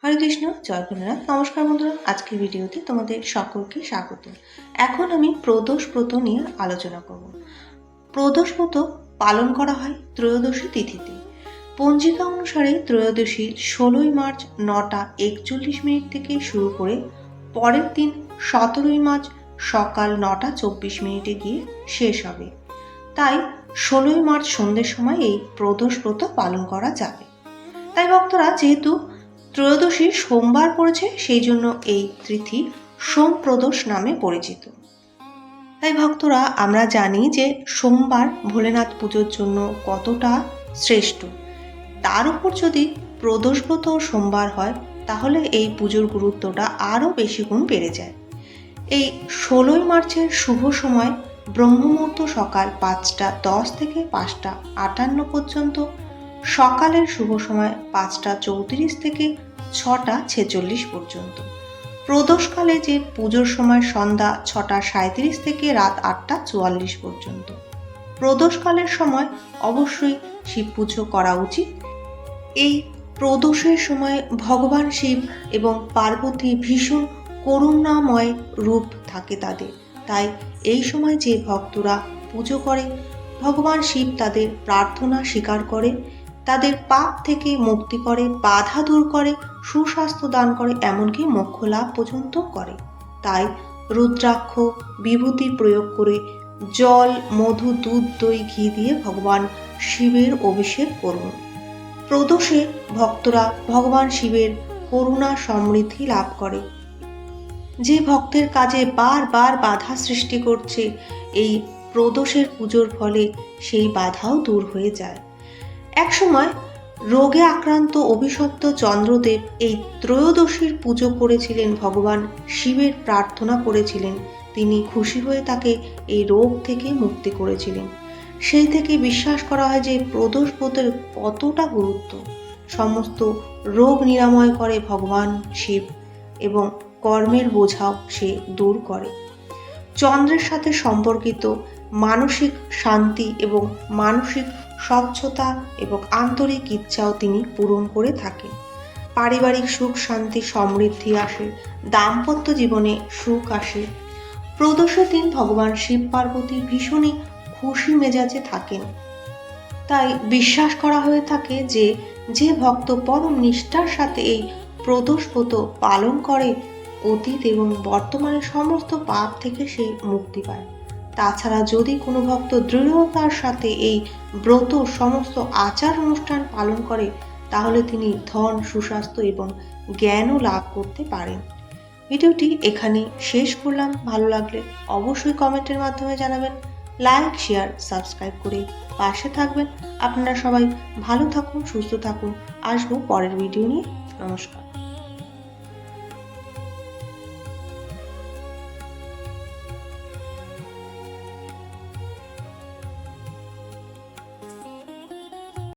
হরে কৃষ্ণ, জয় ভোলেনাথ। নমস্কার বন্ধুরা, আজকের ভিডিওতে তোমাদের সকলকে স্বাগত। এখন আমি প্রদোষ ব্রত নিয়ে আলোচনা করব। প্রদোষ ব্রত পালন করা হয় ত্রয়োদশী তিথিতে। পঞ্জিকা অনুসারে ত্রয়োদশী 16ই মার্চ 9:41 থেকে শুরু করে পরের দিন 17ই মার্চ সকাল 9:24 গিয়ে শেষ হবে। তাই 16ই মার্চ সন্ধ্যের সময় এই প্রদোষ ব্রত পালন করা যাবে। তাই ভক্তরা, যেহেতু ত্রয়োদশী সোমবার পড়েছে, সেই জন্য এই তিথি সোম প্রদোষ নামে পরিচিত। তাই ভক্তরা, আমরা জানি যে সোমবার ভোলেনাথ পুজোর জন্য কতটা শ্রেষ্ঠ। তার উপর যদি প্রদোষ ব্রত সোমবার হয়, তাহলে এই পুজোর গুরুত্বটা আরও বেশি গুণ বেড়ে যায়। এই 16ই মার্চের শুভ সময় ব্রহ্মমুহূর্ত সকাল 5:10 থেকে 5:58 পর্যন্ত, সকালের শুভ সময় 5:34 থেকে 6:46 পর্যন্ত, প্রদোষকালে যে পুজোর সময় সন্ধ্যা 6:37 থেকে রাত 8:44 পর্যন্ত। প্রদোষকালের সময় অবশ্যই শিব পুজো করা উচিত। এই প্রদোষের সময় ভগবান শিব এবং পার্বতী ভীষণ করুণাময় রূপ থাকে তাদের। তাই এই সময় যে ভক্তরা পুজো করে, ভগবান শিব তাদের প্রার্থনা স্বীকার করে, তাদের পাপ থেকে মুক্তি করে, বাধা দূর করে, সুস্বাস্থ্য দান করে, এমনকি মোক্ষ লাভ পর্যন্ত করে। তাই রুদ্রাক্ষ বিভূতি প্রয়োগ করে জল, মধু, দুধ, দই, ঘি দিয়ে ভগবান শিবের অভিষেক করুন। প্রদোষে ভক্তরা ভগবান শিবের করুণা সমৃদ্ধি লাভ করে। যে ভক্তের কাজে বারবার বাধা সৃষ্টি করছে, এই প্রদোষের পুজোর ফলে সেই বাধাও দূর হয়ে যায়। একসময় রোগে আক্রান্ত অভিশপ্ত চন্দ্রদেব এই ত্রয়োদশীর পুজো করেছিলেন, ভগবান শিবের প্রার্থনা করেছিলেন। তিনি খুশি হয়ে তাকে এই রোগ থেকে মুক্তি করেছিলেন। সেই থেকে বিশ্বাস করা হয় যে প্রদোষ ব্রতের কতটা গুরুত্ব। সমস্ত রোগ নিরাময় করে ভগবান শিব এবং কর্মের বোঝাও সে দূর করে। চন্দ্রের সাথে সম্পর্কিত মানসিক শান্তি এবং মানসিক স্বচ্ছতা এবং আন্তরিক ইচ্ছাও তিনি পূরণ করে থাকেন। পারিবারিক সুখ শান্তি সমৃদ্ধি আসে, দাম্পত্য জীবনে সুখ আসে। প্রদোষের দিন ভগবান শিব পার্বতী ভীষণই খুশি মেজাজে থাকেন। তাই বিশ্বাস করা হয়ে থাকে যে যে ভক্ত পরম নিষ্ঠার সাথে এই প্রদোষ ব্রত পালন করে, অতীত এবং বর্তমানে সমস্ত পাপ থেকে সে মুক্তি পায়। তাছাড়া যদি কোনো ভক্ত দৃঢ়তার সাথে এই ব্রত সমস্ত আচার অনুষ্ঠান পালন করে, তাহলে তিনি ধন, সুস্বাস্থ্য এবং জ্ঞানও লাভ করতে পারেন। ভিডিওটি এখানে শেষ করলাম। ভালো লাগলে অবশ্যই কমেন্টের মাধ্যমে জানাবেন। লাইক, শেয়ার, সাবস্ক্রাইব করে পাশে থাকবেন। আপনারা সবাই ভালো থাকুন, সুস্থ থাকুন। আসবো পরের ভিডিও নিয়ে। নমস্কার।